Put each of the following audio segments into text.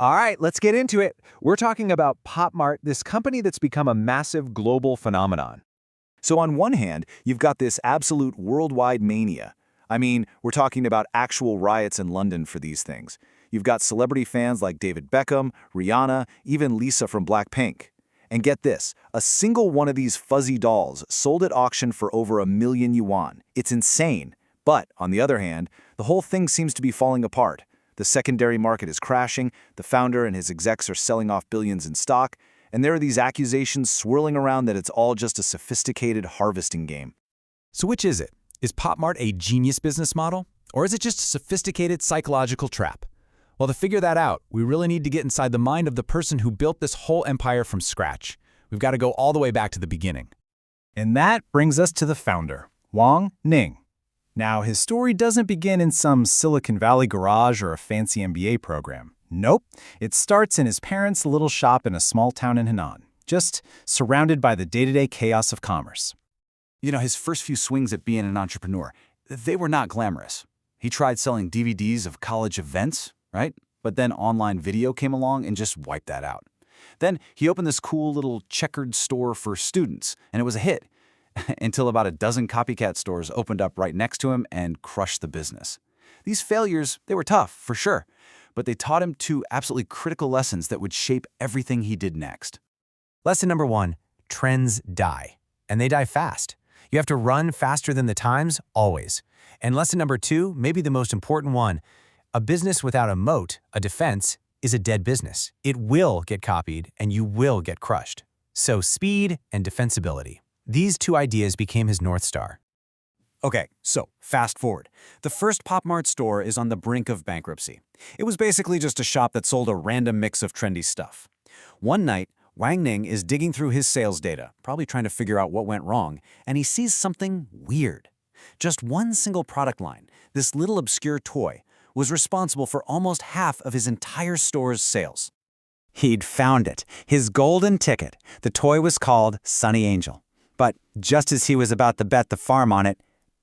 All right, let's get into it. We're talking about Pop Mart, this company that's become a massive global phenomenon. So on one hand, you've got this absolute worldwide mania. I mean, we're talking about actual riots in London for these things. You've got celebrity fans like David Beckham, Rihanna, even Lisa from Blackpink. And get this, a single one of these fuzzy dolls sold at auction for over £1,000,000 yuan. It's insane. But, on the other hand, the whole thing seems to be falling apart. The secondary market is crashing, the founder and his execs are selling off billions in stock, and there are these accusations swirling around that it's all just a sophisticated harvesting game. So which is it? Is Pop Mart a genius business model? Or is it just a sophisticated psychological trap? Well, to figure that out, we really need to get inside the mind of the person who built this whole empire from scratch. We've got to go all the way back to the beginning. And that brings us to the founder, Wang Ning. Now, his story doesn't begin in some Silicon Valley garage or a fancy MBA program. Nope, it starts in his parents' little shop in a small town in Henan, just surrounded by the day-to-day chaos of commerce. You know, his first few swings at being an entrepreneur, they were not glamorous. He tried selling DVDs of college events, right? But then online video came along and just wiped that out. Then he opened this cool little checkered store for students, and it was a hit, until about a dozen copycat stores opened up right next to him and crushed the business. These failures, they were tough, for sure, but they taught him two absolutely critical lessons that would shape everything he did next. Lesson number 1, trends die. And they die fast. You have to run faster than the times, always. And lesson number 2, maybe the most important one, a business without a moat, a defense, is a dead business. It will get copied and you will get crushed. So speed and defensibility. These two ideas became his North Star. Okay, so fast forward. The first Pop Mart store is on the brink of bankruptcy. It was basically just a shop that sold a random mix of trendy stuff. One night, Wang Ning is digging through his sales data, probably trying to figure out what went wrong, and he sees something weird. Just one single product line, this little obscure toy, was responsible for almost half of his entire store's sales. He'd found it, his golden ticket. The toy was called Sunny Angel. But just as he was about to bet the farm on it,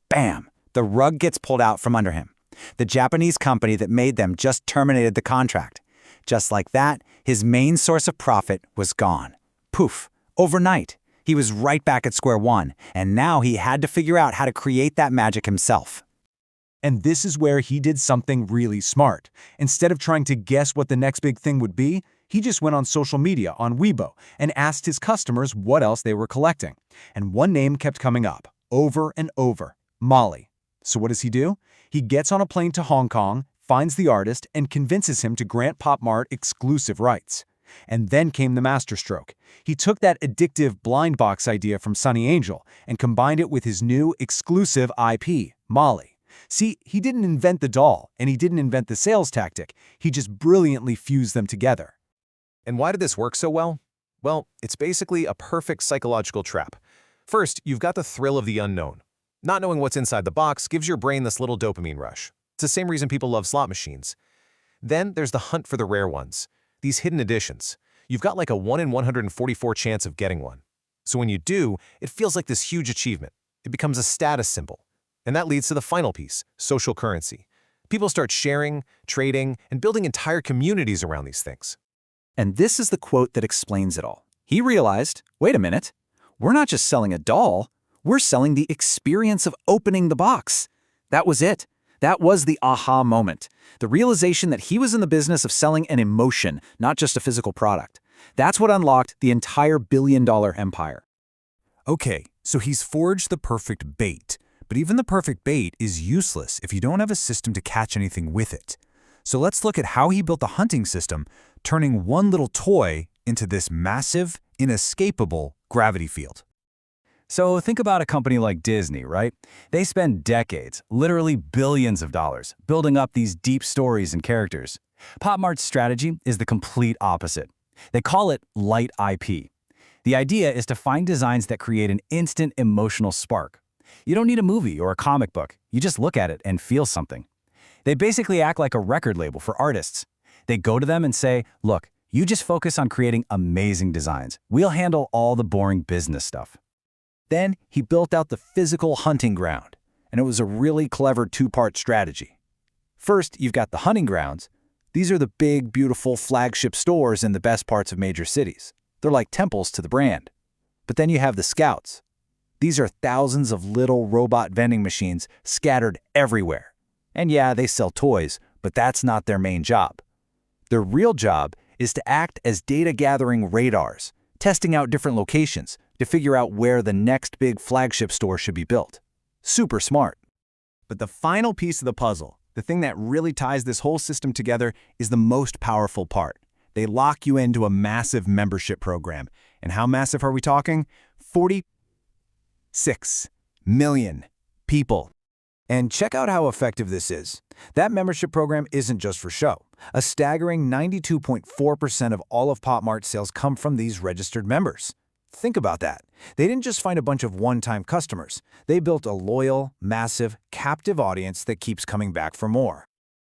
bam, the rug gets pulled out from under him. The Japanese company that made them just terminated the contract. Just like that, his main source of profit was gone. Poof, overnight. He was right back at square one, and now he had to figure out how to create that magic himself. And this is where he did something really smart. Instead of trying to guess what the next big thing would be, he just went on social media on Weibo and asked his customers what else they were collecting. And one name kept coming up, over and over, Molly. So what does he do? He gets on a plane to Hong Kong, finds the artist, and convinces him to grant Pop Mart exclusive rights. And then came the masterstroke. He took that addictive blind box idea from Sunny Angel and combined it with his new exclusive IP, Molly. See, he didn't invent the doll, and he didn't invent the sales tactic. He just brilliantly fused them together. And why did this work so well? Well, it's basically a perfect psychological trap. First, you've got the thrill of the unknown. Not knowing what's inside the box gives your brain this little dopamine rush. It's the same reason people love slot machines. Then there's the hunt for the rare ones, these hidden editions. You've got like a 1 in 144 chance of getting one. So when you do, it feels like this huge achievement. It becomes a status symbol. And that leads to the final piece, social currency. People start sharing, trading, and building entire communities around these things. And this is the quote that explains it all. He realized, wait a minute, we're not just selling a doll, we're selling the experience of opening the box. That was it. That was the aha moment. The realization that he was in the business of selling an emotion, not just a physical product. That's what unlocked the entire billion-dollar empire. Okay, so he's forged the perfect bait. But even the perfect bait is useless if you don't have a system to catch anything with it. So let's look at how he built the hunting system, turning one little toy into this massive, inescapable gravity field. So think about a company like Disney, right? They spend decades, literally billions of dollars, building up these deep stories and characters. Pop Mart's strategy is the complete opposite. They call it light IP. The idea is to find designs that create an instant emotional spark. You don't need a movie or a comic book. You just look at it and feel something. They basically act like a record label for artists. They go to them and say, look, you just focus on creating amazing designs. We'll handle all the boring business stuff. Then he built out the physical hunting ground, and it was a really clever two-part strategy. First, you've got the hunting grounds. These are the big, beautiful flagship stores in the best parts of major cities. They're like temples to the brand. But then you have the Scouts. These are thousands of little robot vending machines scattered everywhere. And yeah, they sell toys, but that's not their main job. Their real job is to act as data-gathering radars, testing out different locations to figure out where the next big flagship store should be built. Super smart. But the final piece of the puzzle, the thing that really ties this whole system together, is the most powerful part. They lock you into a massive membership program. And how massive are we talking? 46 million people. And check out how effective this is. That membership program isn't just for show. A staggering 92.4% of all of Pop Mart's sales come from these registered members. Think about that. They didn't just find a bunch of one-time customers. They built a loyal, massive, captive audience that keeps coming back for more.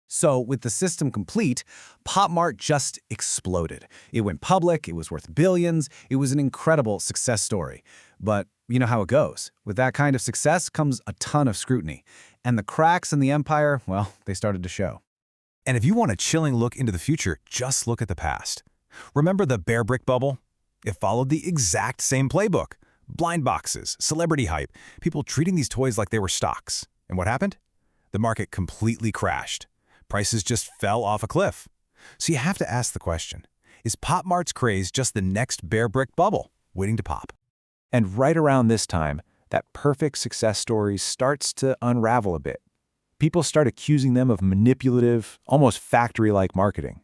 So, with the system complete, Pop Mart just exploded. It went public, it was worth billions, it was an incredible success story. But you know how it goes. With that kind of success comes a ton of scrutiny. And the cracks in the empire, well, they started to show. And if you want a chilling look into the future, just look at the past. Remember the bear brick bubble? It followed the exact same playbook. Blind boxes, celebrity hype, people treating these toys like they were stocks. And what happened? The market completely crashed. Prices just fell off a cliff. So you have to ask the question, is Pop Mart's craze just the next bear brick bubble waiting to pop? And right around this time, that perfect success story starts to unravel a bit. People start accusing them of manipulative, almost factory-like marketing.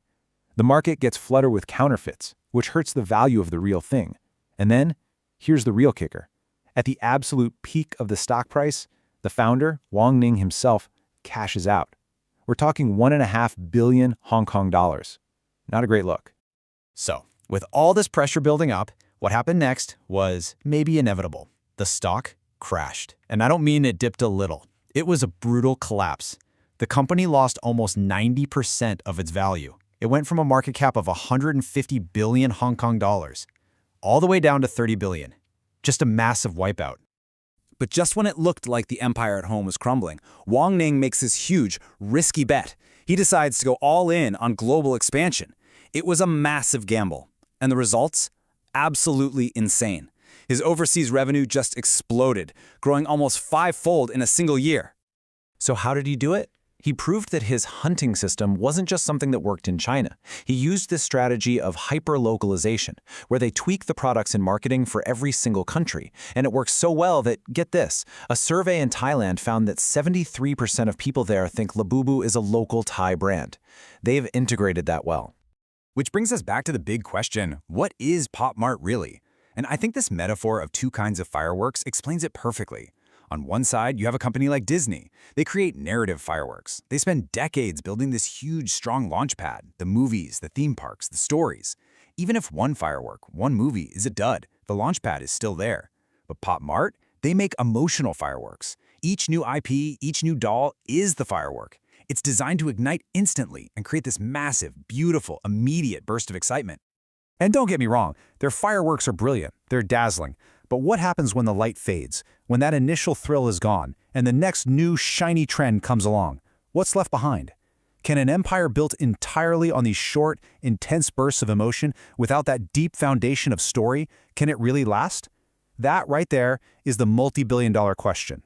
The market gets flooded with counterfeits, which hurts the value of the real thing. And then, here's the real kicker. At the absolute peak of the stock price, the founder, Wang Ning himself, cashes out. We're talking 1.5 billion Hong Kong dollars. Not a great look. So, with all this pressure building up, what happened next was maybe inevitable. The stock crashed. And I don't mean it dipped a little. It was a brutal collapse. The company lost almost 90% of its value. It went from a market cap of 150 billion Hong Kong dollars all the way down to 30 billion. Just a massive wipeout. But just when it looked like the empire at home was crumbling, Wang Ning makes this huge, risky bet. He decides to go all in on global expansion. It was a massive gamble. And the results? Absolutely insane. His overseas revenue just exploded, growing almost 5-fold in a single year. So how did he do it? He proved that his hunting system wasn't just something that worked in China. He used this strategy of hyper-localization, where they tweak the products and marketing for every single country. And it works so well that, get this, a survey in Thailand found that 73% of people there think Labubu is a local Thai brand. They've integrated that well. Which brings us back to the big question, what is Pop Mart really? And I think this metaphor of two kinds of fireworks explains it perfectly. On one side, you have a company like Disney. They create narrative fireworks. They spend decades building this huge, strong launch pad, the movies, the theme parks, the stories. Even if one firework, one movie is a dud, the launch pad is still there. But Pop Mart, they make emotional fireworks. Each new IP, each new doll is the firework. It's designed to ignite instantly and create this massive, beautiful, immediate burst of excitement. And don't get me wrong, their fireworks are brilliant, they're dazzling. But what happens when the light fades, when that initial thrill is gone, and the next new shiny trend comes along? What's left behind? Can an empire built entirely on these short, intense bursts of emotion without that deep foundation of story, can it really last? That right there is the multi-billion-dollar question.